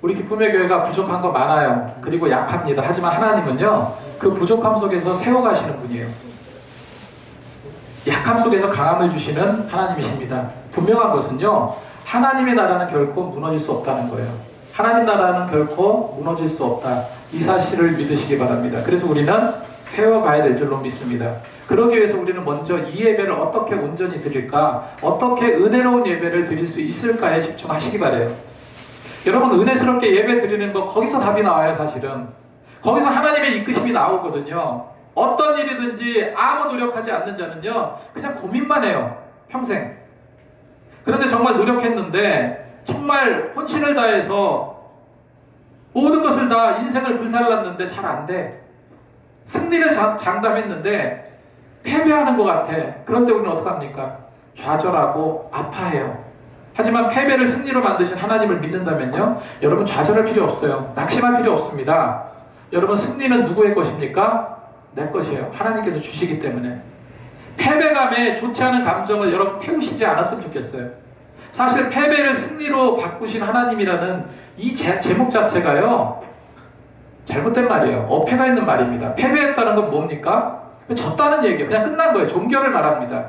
우리 기쁨의 교회가 부족한 거 많아요. 그리고 약합니다. 하지만 하나님은요, 그 부족함 속에서 세워가시는 분이에요. 약함 속에서 강함을 주시는 하나님이십니다. 분명한 것은요, 하나님의 나라는 결코 무너질 수 없다는 거예요. 하나님 나라는 결코 무너질 수 없다. 이 사실을 믿으시기 바랍니다. 그래서 우리는 세워가야 될 줄로 믿습니다. 그러기 위해서 우리는 먼저 이 예배를 어떻게 온전히 드릴까, 어떻게 은혜로운 예배를 드릴 수 있을까에 집중하시기 바라요. 여러분, 은혜스럽게 예배 드리는 거, 거기서 답이 나와요. 사실은 거기서 하나님의 이끄심이 나오거든요. 어떤 일이든지 아무 노력하지 않는 자는요, 그냥 고민만 해요, 평생. 그런데 정말 노력했는데, 정말 혼신을 다해서 모든 것을 다 인생을 불살랐는데 잘 안 돼. 승리를 장담했는데 패배하는 것 같아. 그럴 때 우리는 어떡합니까? 좌절하고 아파해요. 하지만 패배를 승리로 만드신 하나님을 믿는다면요, 여러분 좌절할 필요 없어요. 낙심할 필요 없습니다. 여러분, 승리는 누구의 것입니까? 내 것이에요. 하나님께서 주시기 때문에. 패배감에 좋지 않은 감정을 여러분 태우시지 않았으면 좋겠어요. 사실 패배를 승리로 바꾸신 하나님이라는 이 제목 자체가요, 잘못된 말이에요. 어폐가 있는 말입니다. 패배했다는 건 뭡니까? 졌다는 얘기예요. 그냥 끝난 거예요. 종결을 말합니다.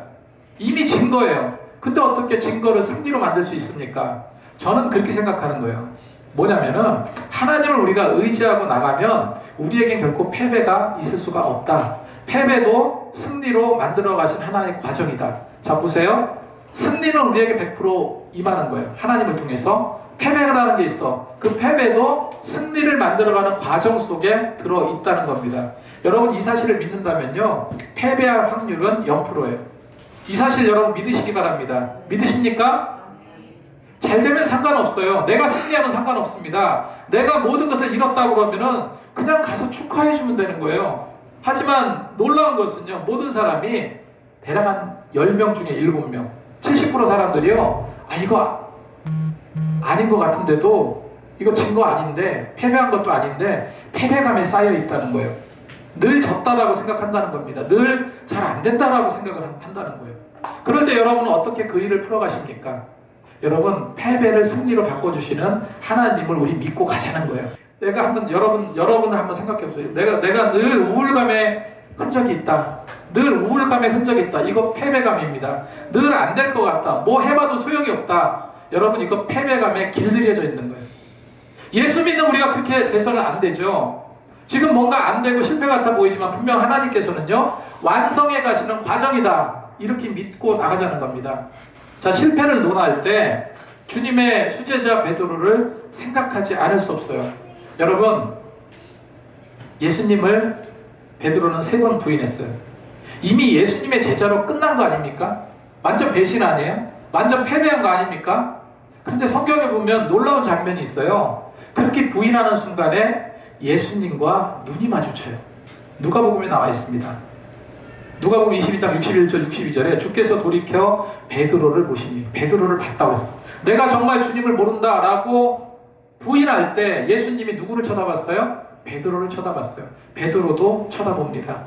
이미 진 거예요. 근데 어떻게 증거를 승리로 만들 수 있습니까? 저는 그렇게 생각하는 거예요. 뭐냐면은, 하나님을 우리가 의지하고 나가면 우리에겐 결코 패배가 있을 수가 없다. 패배도 승리로 만들어 가신 하나님의 과정이다. 자, 보세요. 승리는 우리에게 100% 임하는 거예요. 하나님을 통해서. 패배라는 게 있어. 그 패배도 승리를 만들어가는 과정 속에 들어있다는 겁니다. 여러분, 이 사실을 믿는다면요, 패배할 확률은 0%예요. 이 사실 여러분 믿으시기 바랍니다. 믿으십니까? 잘 되면 상관없어요. 내가 승리하면 상관없습니다. 내가 모든 것을 잃었다고 그러면은 그냥 가서 축하해주면 되는 거예요. 하지만 놀라운 것은요, 모든 사람이 대략 한 10명 중에 7명, 70% 사람들이요, 이거 아닌 것 같은데도, 이거 진 거 아닌데, 패배한 것도 아닌데 패배감에 쌓여 있다는 거예요. 늘 졌다라고 생각한다는 겁니다. 늘 잘 안 된다라고 생각을 한다는 거예요. 그럴 때 여러분은 어떻게 그 일을 풀어가십니까? 여러분, 패배를 승리로 바꿔주시는 하나님을 우리 믿고 가자는 거예요. 내가 한번 여러분을 한번 생각해 보세요. 내가 늘 우울감의 흔적이 있다. 늘 우울감의 흔적이 있다. 이거 패배감입니다. 늘 안 될 것 같다. 뭐 해봐도 소용이 없다. 여러분, 이거 패배감에 길들여져 있는 거예요. 예수 믿는 우리가 그렇게 돼서는 안 되죠. 지금 뭔가 안 되고 실패 같아 보이지만 분명 하나님께서는요, 완성해 가시는 과정이다. 이렇게 믿고 나가자는 겁니다. 자, 실패를 논할 때 주님의 수제자 베드로를 생각하지 않을 수 없어요. 여러분, 예수님을 베드로는 3번 부인했어요. 이미 예수님의 제자로 끝난 거 아닙니까? 완전 배신 아니에요? 완전 패배한 거 아닙니까? 그런데 성경에 보면 놀라운 장면이 있어요. 그렇게 부인하는 순간에 예수님과 눈이 마주쳐요. 누가복음에 나와 있습니다. 누가복음 22장 61절 62절에 주께서 돌이켜 베드로를 보시니, 베드로를 봤다고 해서, 내가 정말 주님을 모른다라고 부인할 때 예수님이 누구를 쳐다봤어요? 베드로를 쳐다봤어요. 베드로도 쳐다봅니다.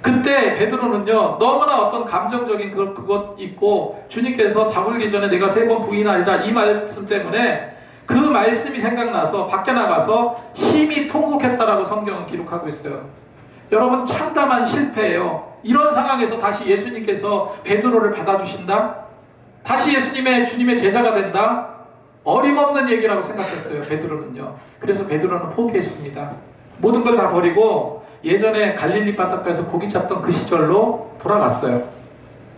그때 베드로는요, 너무나 어떤 감정적인 그것 있고, 주님께서 다굴기 전에 내가 3번 부인하리라, 이 말씀 때문에 그 말씀이 생각나서 밖에 나가서 심히 통곡했다라고 성경은 기록하고 있어요. 여러분, 참담한 실패예요. 이런 상황에서 다시 예수님께서 베드로를 받아주신다? 다시 주님의 제자가 된다? 어림없는 얘기라고 생각했어요, 베드로는요. 그래서 베드로는 포기했습니다. 모든 걸 다 버리고 예전에 갈릴리 바닷가에서 고기 잡던 그 시절로 돌아갔어요.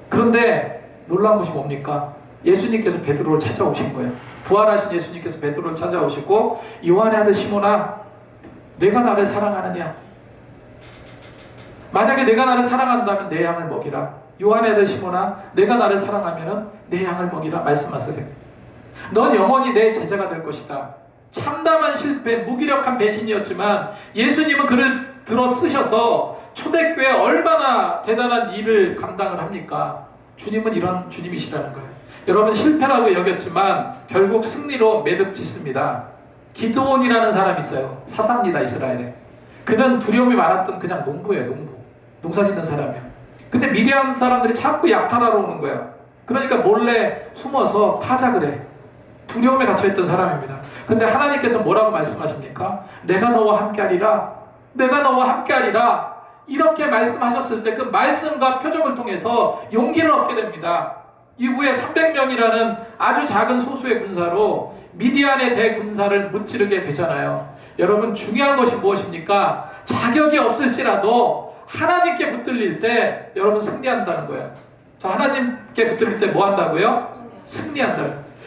그런데 놀라운 것이 뭡니까? 예수님께서 베드로를 찾아오신 거예요. 부활하신 예수님께서 베드로를 찾아오시고, 요한의 아들 시몬아, 내가 나를 사랑하느냐? 만약에 내가 나를 사랑한다면 내 양을 먹이라. 요한의 아들 시몬아, 내가 나를 사랑하면 내 양을 먹이라 말씀하세요. 넌 영원히 내 제자가 될 것이다. 참담한 실패, 무기력한 배신이었지만 예수님은 그를 들어 쓰셔서 초대교회에 얼마나 대단한 일을 감당을 합니까? 주님은 이런 주님이시라는 거예요. 여러분, 실패라고 여겼지만 결국 승리로 매듭 짓습니다. 기드온이라는 사람이 있어요. 사사입니다, 이스라엘에. 그는 두려움이 많았던 그냥 농부예요, 농부. 농사 짓는 사람이에요. 근데 미디안 사람들이 자꾸 약탈하러 오는 거예요. 그러니까 몰래 숨어서 타작을 해. 두려움에 갇혀있던 사람입니다. 근데 하나님께서 뭐라고 말씀하십니까? 내가 너와 함께하리라. 내가 너와 함께하리라. 이렇게 말씀하셨을 때 그 말씀과 표적을 통해서 용기를 얻게 됩니다. 이후에 300명이라는 아주 작은 소수의 군사로 미디안의 대군사를 무찌르게 되잖아요. 여러분, 중요한 것이 무엇입니까? 자격이 없을지라도 하나님께 붙들릴 때 여러분 승리한다는 거예요. 자, 하나님께 붙들릴 때 뭐 한다고요? 승리한다.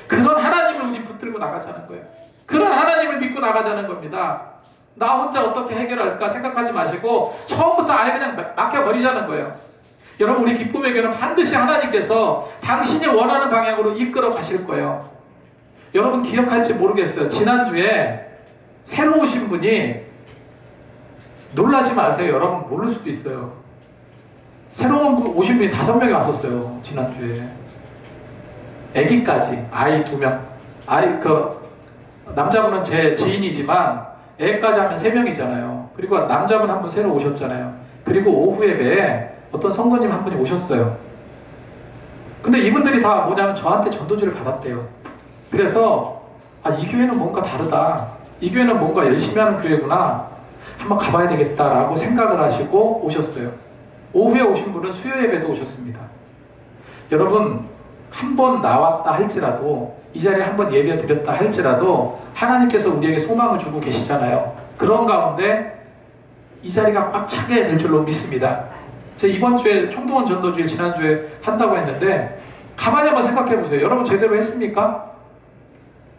그런 하나님을 우리 붙들고 나가자는 거예요. 그런 하나님을 믿고 나가자는 겁니다. 나 혼자 어떻게 해결할까 생각하지 마시고 처음부터 아예 그냥 맡겨버리자는 거예요. 여러분, 우리 기쁨의 교회는 반드시 하나님께서 당신이 원하는 방향으로 이끌어 가실 거예요. 여러분 기억할지 모르겠어요. 지난주에 새로 오신 분이, 놀라지 마세요. 여러분 모를 수도 있어요. 새로 오신 분이 5명이 왔었어요. 지난주에. 아기까지, 아이 2명. 남자분은 제 지인이지만 애까지 하면 3명이잖아요. 그리고 남자분 한 분 새로 오셨잖아요. 그리고 오후 예배에 어떤 성도님 한 분이 오셨어요. 근데 이분들이 다 뭐냐면 저한테 전도지를 받았대요. 그래서 이 교회는 뭔가 다르다. 이 교회는 뭔가 열심히 하는 교회구나. 한번 가봐야 되겠다라고 생각을 하시고 오셨어요. 오후에 오신 분은 수요 예배도 오셨습니다. 여러분, 한 번 나왔다 할지라도, 이 자리에 한 번 예배 드렸다 할지라도 하나님께서 우리에게 소망을 주고 계시잖아요. 그런 가운데 이 자리가 꽉 차게 될 줄로 믿습니다. 제가 이번 주에 총동원 전도주일 지난주에 한다고 했는데 가만히 한번 생각해 보세요. 여러분 제대로 했습니까?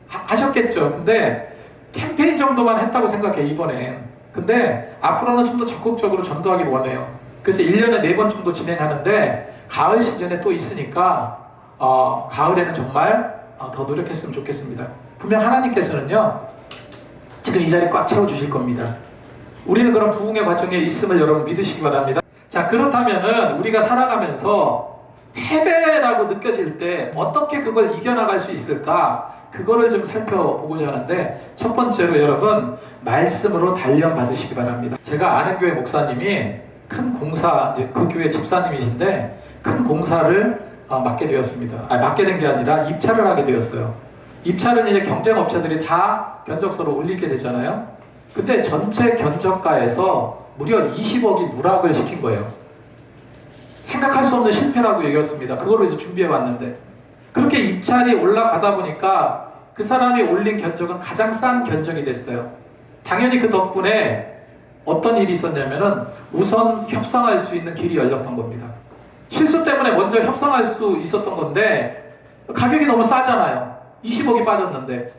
하셨겠죠. 근데 캠페인 정도만 했다고 생각해 이번엔. 근데 앞으로는 좀 더 적극적으로 전도하길 원해요. 그래서 1년에 4번 정도 진행하는데 가을 시즌에 또 있으니까 가을에는 정말 더 노력했으면 좋겠습니다. 분명 하나님께서는요 지금 이 자리 꽉 채워주실 겁니다. 우리는 그런 부흥의 과정에 있음을 여러분 믿으시기 바랍니다. 자, 그렇다면은 우리가 살아가면서 패배라고 느껴질 때 어떻게 그걸 이겨나갈 수 있을까? 그거를 좀 살펴보고자 하는데, 첫 번째로 여러분 말씀으로 단련 받으시기 바랍니다. 제가 아는 교회 목사님이 큰 공사, 이제 그 교회 집사님이신데 큰 공사를 맡게 되었습니다. 맡게 된 게 아니라 입찰을 하게 되었어요. 입찰은 이제 경쟁 업체들이 다 견적서를 올리게 되잖아요. 그때 전체 견적가에서 무려 20억이 누락을 시킨 거예요. 생각할 수 없는 실패라고 얘기했습니다. 그거로 이제 준비해 왔는데, 그렇게 입찰이 올라가다 보니까 그 사람이 올린 견적은 가장 싼 견적이 됐어요. 당연히 그 덕분에 어떤 일이 있었냐면은 우선 협상할 수 있는 길이 열렸던 겁니다. 실수 때문에 먼저 협상할 수 있었던 건데 가격이 너무 싸잖아요. 20억이 빠졌는데.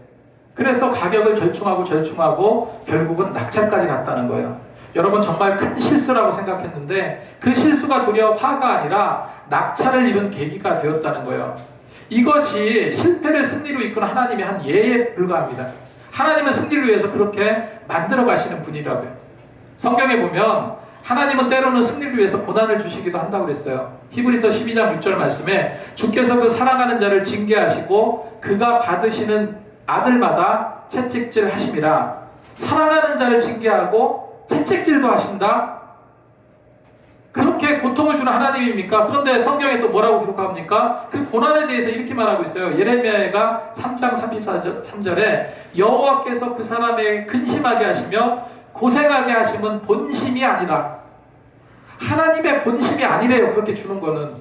그래서 가격을 절충하고 결국은 낙찰까지 갔다는 거예요. 여러분 정말 큰 실수라고 생각했는데 그 실수가 도리어 화가 아니라 낙찰을 이룬 계기가 되었다는 거예요. 이것이 실패를 승리로 이끄는 하나님의 한 예에 불과합니다. 하나님은 승리를 위해서 그렇게 만들어 가시는 분이라고요. 성경에 보면 하나님은 때로는 승리를 위해서 고난을 주시기도 한다고 그랬어요. 히브리서 12장 6절 말씀에 주께서 그 사랑하는 자를 징계하시고 그가 받으시는 아들마다 채찍질 하심이라. 사랑하는 자를 징계하고 채찍질도 하신다? 그렇게 고통을 주는 하나님입니까? 그런데 성경에 또 뭐라고 기록합니까? 그 고난에 대해서 이렇게 말하고 있어요. 예레미야가 3장 33절에 여호와께서 그 사람에게 근심하게 하시며 고생하게 하심은 본심이 아니라, 하나님의 본심이 아니래요. 그렇게 주는 거는.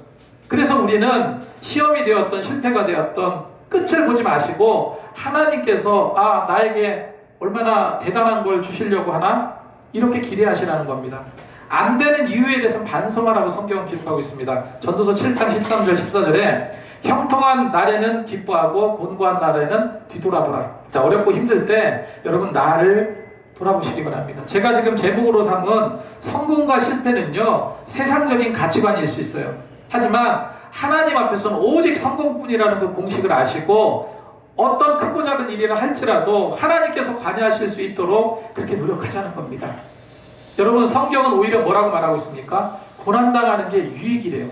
그래서 우리는 시험이 되었던 실패가 되었던 끝을 보지 마시고 하나님께서 나에게 얼마나 대단한 걸 주시려고 하나? 이렇게 기대하시라는 겁니다. 안 되는 이유에 대해서 반성하라고 성경은 기록하고 있습니다. 전도서 7장 13절 14절에 형통한 날에는 기뻐하고 곤고한 날에는 뒤돌아보라. 자, 어렵고 힘들 때 여러분 나를 돌아보시기 바랍니다. 제가 지금 제목으로 삼은 성공과 실패는요 세상적인 가치관일 수 있어요. 하지만 하나님 앞에서는 오직 성공뿐이라는 그 공식을 아시고 어떤 크고 작은 일이라 할지라도 하나님께서 관여하실 수 있도록 그렇게 노력하자는 겁니다. 여러분 성경은 오히려 뭐라고 말하고 있습니까? 고난당하는 게 유익이래요.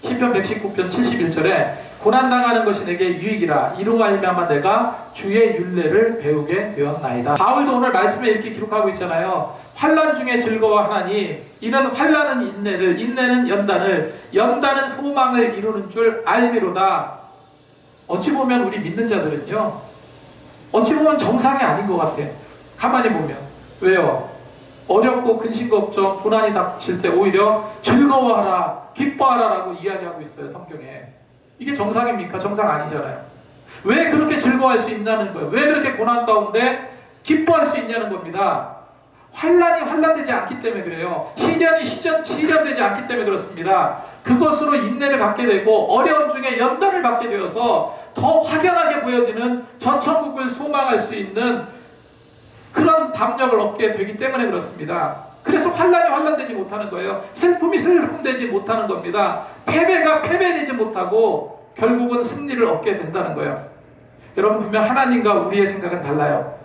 시편 119편 71절에 고난당하는 것이 내게 유익이라 이로 말미암아 내가 주의 율례를 배우게 되었나이다. 바울도 오늘 말씀에 이렇게 기록하고 있잖아요. 환난 중에 즐거워하나니 이는 환난은 인내를, 인내는 연단을, 연단은 소망을 이루는 줄 알미로다. 어찌 보면 우리 믿는 자들은요 어찌 보면 정상이 아닌 것 같아. 가만히 보면. 왜요? 어렵고 근심 걱정, 고난이 닥칠 때 오히려 즐거워하라, 기뻐하라라고 이야기하고 있어요, 성경에. 이게 정상입니까? 정상 아니잖아요. 왜 그렇게 즐거워할 수 있냐는 거예요. 왜 그렇게 고난 가운데 기뻐할 수 있냐는 겁니다. 환난이 환난되지 않기 때문에 그래요. 시련이 시련되지 않기 때문에 그렇습니다. 그것으로 인내를 갖게 되고 어려움 중에 연단을 받게 되어서 더 확연하게 보여지는 저 천국을 소망할 수 있는 그런 담력을 얻게 되기 때문에 그렇습니다. 그래서 환난이 환난되지 못하는 거예요. 슬픔이 슬픔되지 못하는 겁니다. 패배가 패배되지 못하고 결국은 승리를 얻게 된다는 거예요. 여러분, 분명 하나님과 우리의 생각은 달라요.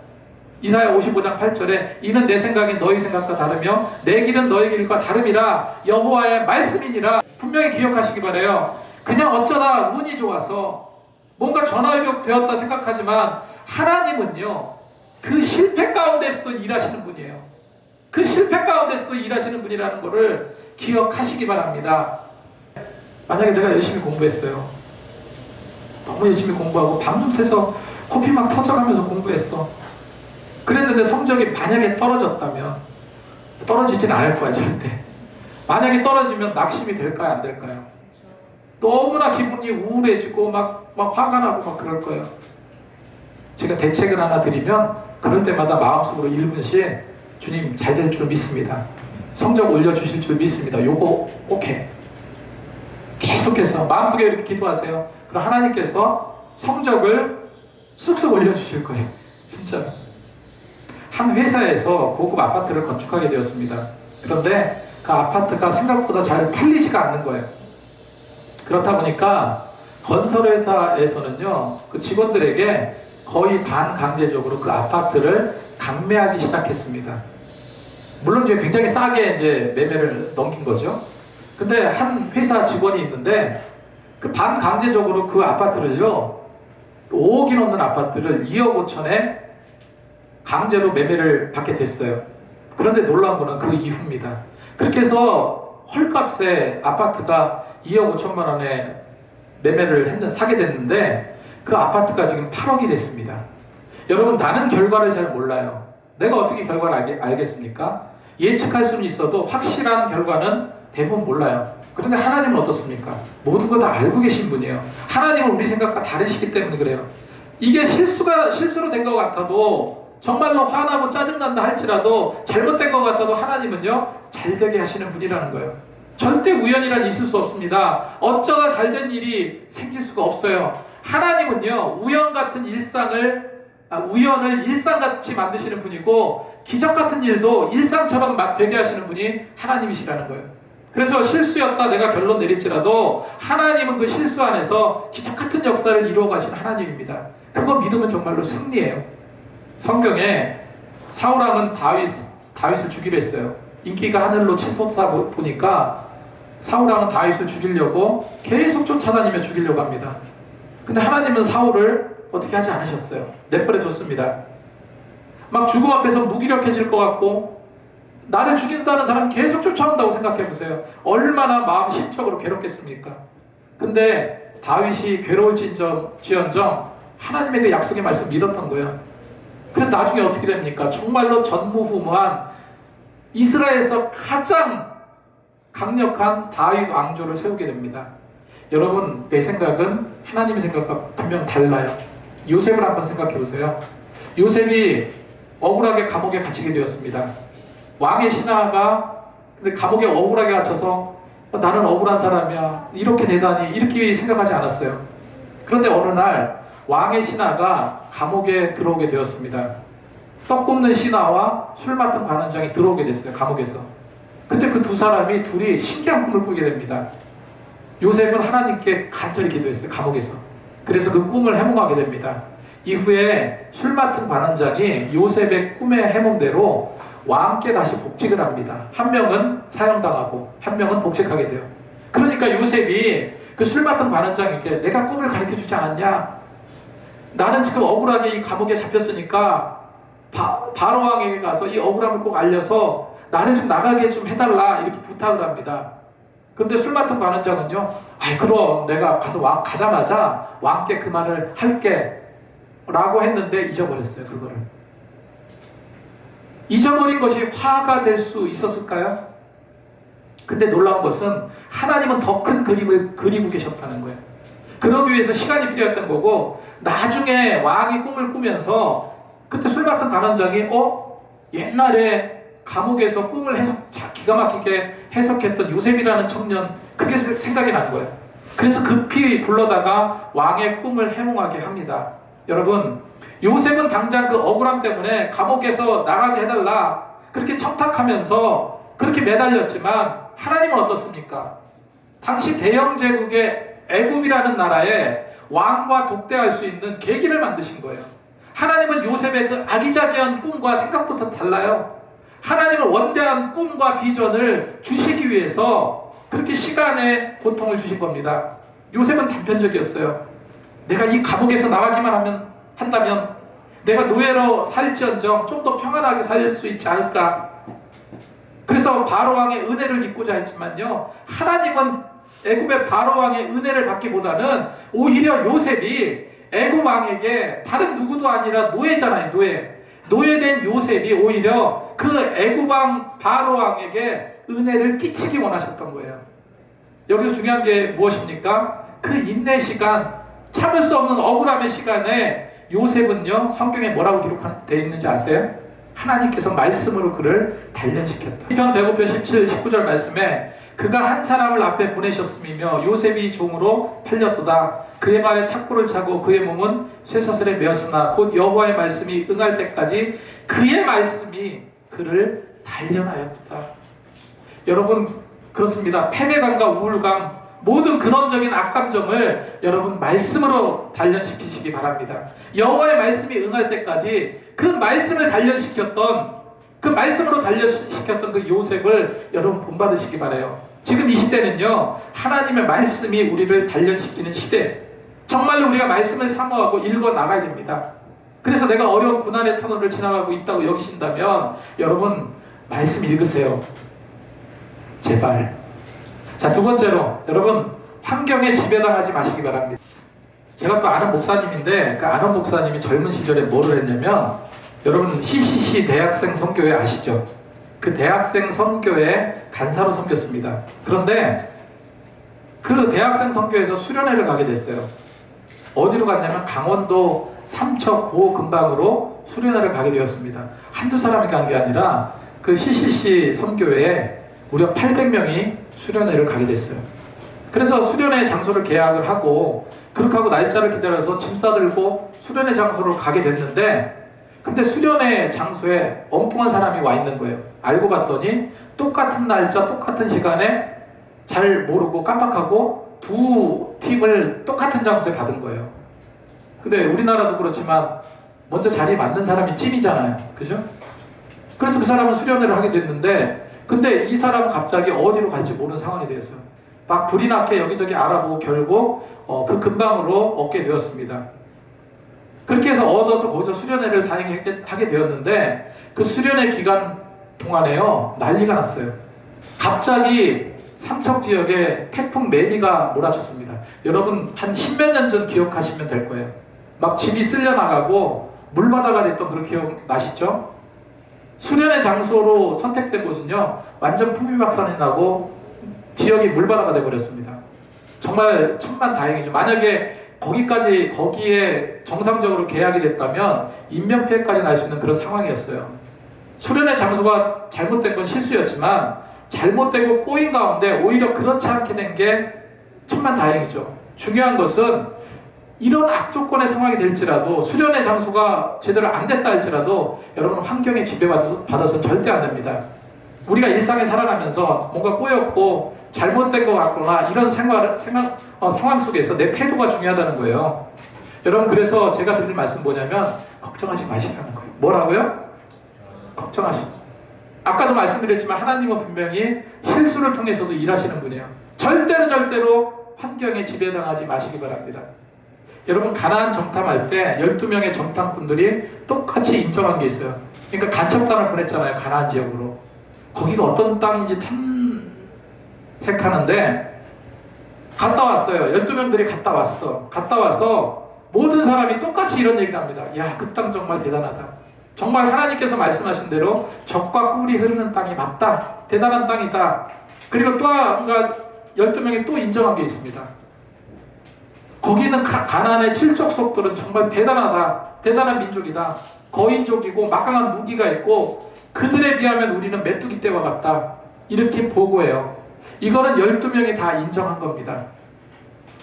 이사야 55장 8절에 이는 내 생각이 너희 생각과 다르며 내 길은 너희 길과 다름이라 여호와의 말씀이니라. 분명히 기억하시기 바라요. 그냥 어쩌다 운이 좋아서 뭔가 전화위복되었다 생각하지만 하나님은요, 그 실패 가운데서도 일하시는 분이에요. 그 실패 가운데서도 일하시는 분이라는 것을 기억하시기 바랍니다. 만약에 내가 열심히 공부했어요. 너무 열심히 공부하고 밤좀 새서 코피 막 터져가면서 공부했어. 그랬는데 성적이 만약에 떨어졌다면, 떨어지진 않을 거야 절대. 만약에 떨어지면 낙심이 될까요, 안 될까요? 너무나 기분이 우울해지고 막 화가 나고 막 그럴 거예요. 제가 대책을 하나 드리면 그럴 때마다 마음속으로 1분씩 주님 잘 될 줄 믿습니다. 성적 올려주실 줄 믿습니다. 요거 꼭 해. 계속해서 마음속에 이렇게 기도하세요. 그럼 하나님께서 성적을 쑥쑥 올려주실 거예요. 진짜로. 한 회사에서 고급 아파트를 건축하게 되었습니다. 그런데 그 아파트가 생각보다 잘 팔리지가 않는 거예요. 그렇다 보니까 건설회사에서는요, 그 직원들에게 거의 반강제적으로 그 아파트를 강매하기 시작했습니다. 물론 이제 굉장히 싸게 이제 매매를 넘긴 거죠. 근데 한 회사 직원이 있는데 그 반강제적으로 그 아파트를요, 5억이 넘는 아파트를 2억 5천에 강제로 매매를 받게 됐어요. 그런데 놀라운 거는 그 이후입니다. 그렇게 해서 헐값에 아파트가 2억 5천만 원에 사게 됐는데 그 아파트가 지금 8억이 됐습니다. 여러분, 나는 결과를 잘 몰라요. 내가 어떻게 결과를 알겠습니까? 예측할 수는 있어도 확실한 결과는 대부분 몰라요. 그런데 하나님은 어떻습니까? 모든 거 다 알고 계신 분이에요. 하나님은 우리 생각과 다르시기 때문에 그래요. 이게 실수로 된 것 같아도, 정말로 화나고 짜증난다 할지라도, 잘못된 것 같아도 하나님은요, 잘되게 하시는 분이라는 거예요. 절대 우연이란 있을 수 없습니다. 어쩌다 잘된 일이 생길 수가 없어요. 하나님은요, 우연을 일상같이 만드시는 분이고, 기적 같은 일도 일상처럼 되게 하시는 분이 하나님이시라는 거예요. 그래서 실수였다 내가 결론 내릴지라도 하나님은 그 실수 안에서 기적 같은 역사를 이루어 가시는 하나님입니다. 그거 믿으면 정말로 승리예요. 성경에 사울왕은 다윗을 죽이려 했어요. 인기가 하늘로 치솟아 보니까 사울왕은 다윗을 죽이려고 계속 쫓아다니며 죽이려고 합니다. 근데 하나님은 사울을 어떻게 하지 않으셨어요. 내버려 뒀습니다. 막 죽음 앞에서 무기력해질 것 같고, 나를 죽인다는 사람 계속 쫓아온다고 생각해보세요. 얼마나 마음 심적으로 괴롭겠습니까? 근데 다윗이 괴로울지언정 하나님의 그 약속의 말씀 믿었던 거예요. 그래서 나중에 어떻게 됩니까? 정말로 전무후무한 이스라엘에서 가장 강력한 다윗 왕조를 세우게 됩니다. 여러분, 내 생각은 하나님의 생각과 분명 달라요. 요셉을 한번 생각해보세요. 요셉이 억울하게 감옥에 갇히게 되었습니다. 왕의 신하가 근데 감옥에 억울하게 갇혀서 나는 억울한 사람이야, 이렇게 되다니, 이렇게 생각하지 않았어요. 그런데 어느 날 왕의 신하가 감옥에 들어오게 되었습니다. 떡 굽는 신하와 술 맡은 관원장이 들어오게 됐어요, 감옥에서. 근데 그 두 사람이 둘이 신기한 꿈을 꾸게 됩니다. 요셉은 하나님께 간절히 기도했어요, 감옥에서. 그래서 그 꿈을 해몽하게 됩니다. 이후에 술 맡은 관원장이 요셉의 꿈의 해몽대로 왕께 다시 복직을 합니다. 한 명은 사형당하고 한 명은 복직하게 돼요. 그러니까 요셉이 그 술 맡은 관원장에게 내가 꿈을 가르쳐 주지 않았냐? 나는 지금 억울하게 이 감옥에 잡혔으니까 바로 왕에게 가서 이 억울함을 꼭 알려서 나를 좀 나가게 좀 해달라, 이렇게 부탁을 합니다. 그런데 술 맡은 관원장은요, 아이 그럼 내가 가서 가자마자 왕께 그 말을 할게. 라고 했는데 잊어버렸어요. 그거를 잊어버린 것이 화가 될 수 있었을까요? 근데 놀라운 것은 하나님은 더 큰 그림을 그리고 계셨다는 거예요. 그러기 위해서 시간이 필요했던 거고, 나중에 왕이 꿈을 꾸면서 그때 술 맡은 간원장이 옛날에 감옥에서 꿈을 기가 막히게 해석했던 요셉이라는 청년, 그게 생각이 난 거예요. 그래서 급히 불러다가 왕의 꿈을 해몽하게 합니다. 여러분, 요셉은 당장 그 억울함 때문에 감옥에서 나가게 해달라 그렇게 청탁하면서 그렇게 매달렸지만, 하나님은 어떻습니까? 당시 대영 제국의 애굽이라는 나라에 왕과 독대할 수 있는 계기를 만드신 거예요. 하나님은 요셉의 그 아기자기한 꿈과 생각부터 달라요. 하나님은 원대한 꿈과 비전을 주시기 위해서 그렇게 시간의 고통을 주신 겁니다. 요셉은 단편적이었어요. 내가 이 감옥에서 나가기만 한다면 내가 노예로 살지언정 좀 더 평안하게 살 수 있지 않을까. 그래서 바로왕의 은혜를 입고자 했지만요, 하나님은 애굽의 바로왕의 은혜를 받기보다는 오히려 요셉이 애굽 왕에게 다른 누구도 아니라 노예잖아요. 노예된 요셉이 오히려 그 애굽 왕 바로왕에게 은혜를 끼치기 원하셨던 거예요. 여기서 중요한 게 무엇입니까? 그 인내 시간, 참을 수 없는 억울함의 시간에 요셉은요, 성경에 뭐라고 기록되어 있는지 아세요? 하나님께서 말씀으로 그를 단련시켰다. 시편 105편 17, 19절 말씀에 그가 한 사람을 앞에 보내셨음이며 요셉이 종으로 팔렸도다. 그의 말에 착고를 차고 그의 몸은 쇠사슬에 매었으나 곧 여호와의 말씀이 응할 때까지 그의 말씀이 그를 단련하였도다. 여러분, 그렇습니다. 패배감과 우울감, 모든 근원적인 악감정을 여러분 말씀으로 단련시키시기 바랍니다. 여호와의 말씀이 응할 때까지 그 말씀을 단련시켰던, 그 말씀으로 단련시켰던 그 요셉을 여러분 본받으시기 바라요. 지금 이 시대는요, 하나님의 말씀이 우리를 단련시키는 시대. 정말로 우리가 말씀을 사모하고 읽어 나가야 됩니다. 그래서 내가 어려운 고난의 터널을 지나가고 있다고 여기신다면 여러분 말씀 읽으세요. 제발. 자, 두 번째로 여러분 환경에 지배당하지 마시기 바랍니다. 제가 또 아는 목사님인데 그 아는 목사님이 젊은 시절에 뭐를 했냐면, 여러분 CCC 대학생 선교회 아시죠? 그 대학생 선교회 간사로 섬겼습니다. 그런데 그 대학생 선교회에서 수련회를 가게 됐어요. 어디로 갔냐면 강원도 삼척 고 근방으로 수련회를 가게 되었습니다. 한두 사람이 간 게 아니라 그 CCC 선교회에 무려 800명이 수련회를 가게 됐어요. 그래서 수련회 장소를 계약을 하고 그렇게 하고 날짜를 기다려서 짐 싸들고 수련회 장소로 가게 됐는데, 근데 수련회 장소에 엉뚱한 사람이 와 있는 거예요. 알고 봤더니 똑같은 날짜 똑같은 시간에 잘 모르고 깜빡하고 두 팀을 똑같은 장소에 받은 거예요. 근데 우리나라도 그렇지만 먼저 자리에 맞는 사람이 찜이잖아요. 그죠? 그래서 그 사람은 수련회를 하게 됐는데, 근데 이 사람은 갑자기 어디로 갈지 모르는 상황이 되었어요. 막 불이 나게 여기저기 알아보고 결국 그 근방으로 얻게 되었습니다. 그렇게 해서 얻어서 거기서 수련회를 다니게 하게 되었는데, 그 수련회 기간 동안에요, 난리가 났어요. 갑자기 삼척 지역에 태풍 매니가 몰아쳤습니다. 여러분 한 10몇 년 전 기억하시면 될 거예요. 막 집이 쓸려나가고 물바다가 됐던 그런 기억 나시죠? 수련회 장소로 선택된 곳은요, 완전 풍비박산이 나고 지역이 물바다가 돼버렸습니다. 정말 천만다행이죠. 만약에 거기에 정상적으로 계약이 됐다면 인명피해까지 날 수 있는 그런 상황이었어요. 수련회 장소가 잘못된 건 실수였지만 잘못되고 꼬인 가운데 오히려 그렇지 않게 된 게 천만다행이죠. 중요한 것은 이런 악조건의 상황이 될지라도, 수련회 장소가 제대로 안 됐다 할지라도 여러분 환경에 지배받아서 절대 안 됩니다. 우리가 일상에 살아가면서 뭔가 꼬였고 잘못된 것 같거나 이런 상황 속에서 내 태도가 중요하다는 거예요. 여러분, 그래서 제가 드릴 말씀 뭐냐면 걱정하지 마시라는 거예요. 뭐라고요? 걱정하시. 아까도 말씀드렸지만 하나님은 분명히 실수를 통해서도 일하시는 분이에요. 절대로 환경에 지배당하지 마시기 바랍니다. 여러분, 가나안 정탐할 때 12명의 정탐꾼들이 똑같이 인정한 게 있어요. 그러니까 간첩단을 보냈잖아요. 가나안 지역으로. 거기가 어떤 땅인지 탐색하는데 갔다 왔어요. 12명들이 갔다 와서 모든 사람이 똑같이 이런 얘기를 합니다. 야, 그 땅 정말 대단하다. 정말 하나님께서 말씀하신 대로 젖과 꿀이 흐르는 땅이 맞다. 대단한 땅이다. 그리고 또 한가 12명이 또 인정한 게 있습니다. 거기는 가나안의 칠족 속들은 정말 대단하다. 대단한 민족이다. 거인족이고 막강한 무기가 있고 그들에 비하면 우리는 메뚜기 떼와 같다. 이렇게 보고해요. 이거는 12명이 다 인정한 겁니다.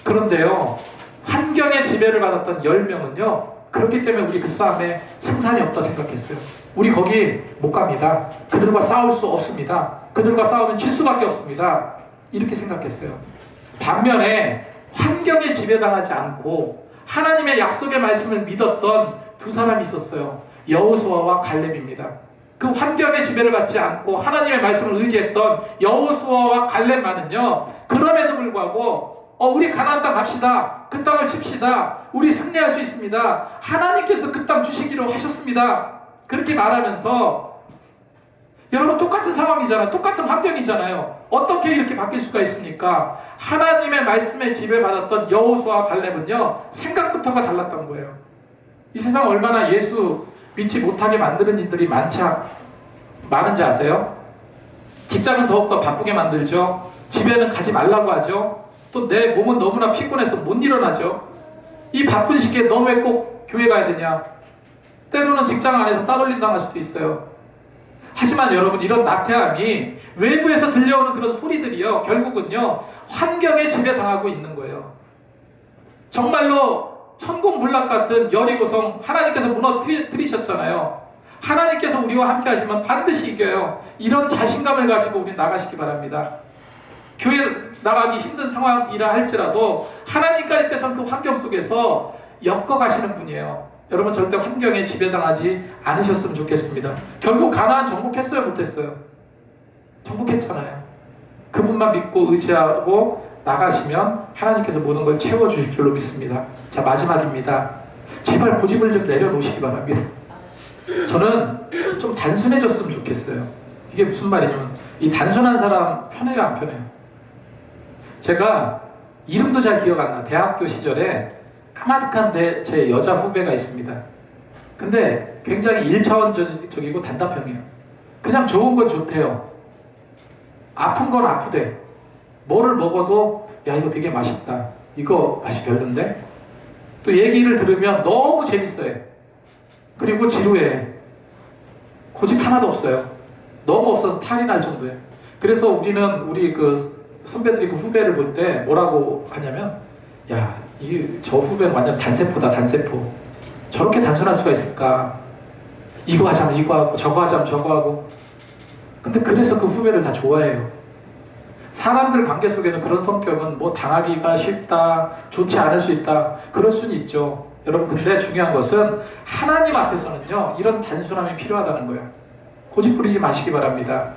그런데요, 환경의 지배를 받았던 10명은요, 그렇기 때문에 우리 그 싸움에 승산이 없다 생각했어요. 우리 거기 못 갑니다. 그들과 싸울 수 없습니다. 그들과 싸우면 질 수밖에 없습니다. 이렇게 생각했어요. 반면에 환경에 지배당하지 않고 하나님의 약속의 말씀을 믿었던 두 사람이 있었어요. 여호수아와 갈렙입니다. 그 환경의 지배를 받지 않고 하나님의 말씀을 의지했던 여호수아와 갈렙만은요, 그럼에도 불구하고 우리 가나안 땅 갑시다. 그 땅을 칩시다. 우리 승리할 수 있습니다. 하나님께서 그 땅 주시기로 하셨습니다. 그렇게 말하면서, 여러분 똑같은 상황이잖아요. 똑같은 환경이잖아요. 어떻게 이렇게 바뀔 수가 있습니까? 하나님의 말씀에 지배받았던 여호수아와 갈렙은요, 생각부터가 달랐던 거예요. 이 세상 얼마나 예수 믿지 못하게 만드는 일들이 많은지 아세요? 직장은 더욱더 바쁘게 만들죠. 집에는 가지 말라고 하죠. 또 내 몸은 너무나 피곤해서 못 일어나죠. 이 바쁜 시기에 너 왜 꼭 교회 가야 되냐? 때로는 직장 안에서 따돌림 당할 수도 있어요. 하지만 여러분, 이런 나태함이 외부에서 들려오는 그런 소리들이요, 결국은요, 환경에 지배당하고 있는 거예요. 정말로 천공불락 같은 여리고성 하나님께서 무너뜨리셨잖아요. 하나님께서 우리와 함께 하시면 반드시 이겨요. 이런 자신감을 가지고 우리 나가시기 바랍니다. 교회 나가기 힘든 상황이라 할지라도 하나님께서는 그 환경 속에서 엮어가시는 분이에요. 여러분 절대 환경에 지배당하지 않으셨으면 좋겠습니다. 결국 가나안 정복했어요, 못했어요? 정복했잖아요. 그분만 믿고 의지하고 나가시면 하나님께서 모든 걸 채워주실 줄로 믿습니다. 자, 마지막입니다. 제발 고집을 좀 내려놓으시기 바랍니다. 저는 좀 단순해졌으면 좋겠어요. 이게 무슨 말이냐면, 이 단순한 사람 편해요, 안 편해요? 제가 이름도 잘 기억 안 나. 대학교 시절에 까마득한 제 여자 후배가 있습니다. 근데 굉장히 1차원적이고 단답형이에요. 그냥 좋은 건 좋대요. 아픈 건 아프대. 뭐를 먹어도 야, 이거 되게 맛있다. 이거 맛이 별론데? 또 얘기를 들으면 너무 재밌어요. 그리고 지루해. 고집 하나도 없어요. 너무 없어서 탈이 날 정도예요. 그래서 우리 그 선배들이 그 후배를 볼 때 뭐라고 하냐면, 야, 저 후배는 완전 단세포다, 단세포. 저렇게 단순할 수가 있을까? 이거 하자면 이거 하고, 저거 하자면 저거 하고. 근데 그래서 그 후배를 다 좋아해요. 사람들 관계 속에서 그런 성격은 뭐 당하기가 쉽다, 좋지 않을 수 있다, 그럴 수는 있죠. 여러분, 근데 중요한 것은 하나님 앞에서는요, 이런 단순함이 필요하다는 거예요. 고집 부리지 마시기 바랍니다.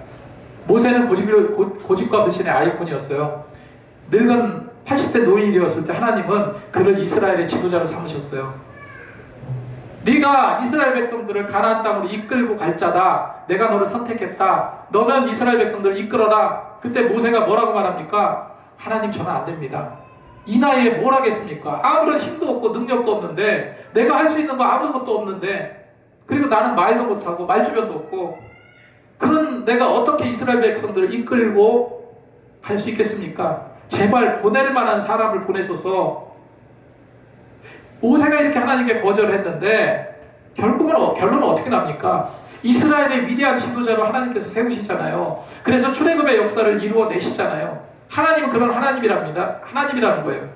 모세는 고집과 불신의 아이콘이었어요. 늙은 80대 노인이 되었을 때 하나님은 그를 이스라엘의 지도자로 삼으셨어요. 네가 이스라엘 백성들을 가나안 땅으로 이끌고 갈 자다. 내가 너를 선택했다. 너는 이스라엘 백성들을 이끌어라. 그때 모세가 뭐라고 말합니까? 하나님, 저는 안 됩니다. 이 나이에 뭘 하겠습니까? 아무런 힘도 없고 능력도 없는데, 내가 할 수 있는 거 아무것도 없는데, 그리고 나는 말도 못하고 말주변도 없고, 그런 내가 어떻게 이스라엘 백성들을 이끌고 갈 수 있겠습니까? 제발 보낼 만한 사람을 보내소서. 모세가 이렇게 하나님께 거절했는데 결론은 어떻게 납니까? 이스라엘의 위대한 지도자로 하나님께서 세우시잖아요. 그래서 출애굽의 역사를 이루어내시잖아요. 하나님은 그런 하나님이랍니다. 하나님이라는 거예요.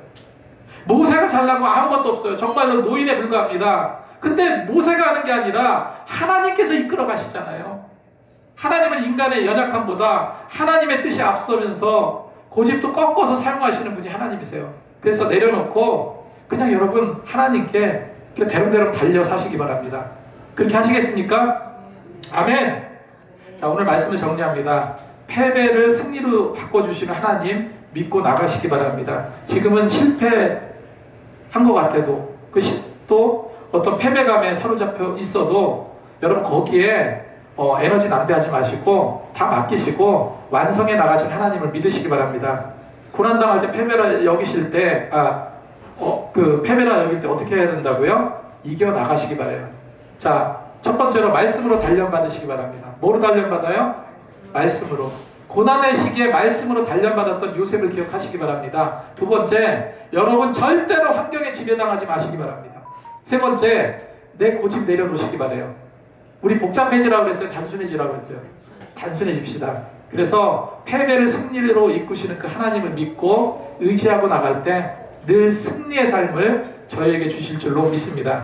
모세가 잘난 거 아무것도 없어요. 정말로 노인에 불과합니다. 근데 모세가 하는 게 아니라 하나님께서 이끌어 가시잖아요. 하나님은 인간의 연약함보다 하나님의 뜻이 앞서면서 고집도 꺾어서 사용하시는 분이 하나님이세요. 그래서 내려놓고 그냥 여러분 하나님께 대롱대롱 달려 사시기 바랍니다. 그렇게 하시겠습니까? 아멘. 자, 오늘 말씀을 정리합니다. 패배를 승리로 바꿔주시는 하나님 믿고 나가시기 바랍니다. 지금은 실패한 것 같아도 또 어떤 패배감에 사로잡혀 있어도 여러분 거기에 에너지 낭비하지 마시고 다 맡기시고 완성해 나가신 하나님을 믿으시기 바랍니다. 고난당할 때 패배를 여기실 때 그 패배라 여길 때 어떻게 해야 된다고요? 이겨 나가시기 바래요. 자, 첫 번째로 말씀으로 단련받으시기 바랍니다. 뭐로 단련받아요? 말씀으로. 고난의 시기에 말씀으로 단련받았던 요셉을 기억하시기 바랍니다. 두 번째, 여러분 절대로 환경에 지배당하지 마시기 바랍니다. 세 번째, 내 고집 내려놓으시기 바래요. 우리 복잡해지라고 그랬어요? 단순해지라고 그랬어요? 단순해집시다. 그래서 패배를 승리로 이끄시는 그 하나님을 믿고 의지하고 나갈 때 늘 승리의 삶을 저에게 주실 줄로 믿습니다.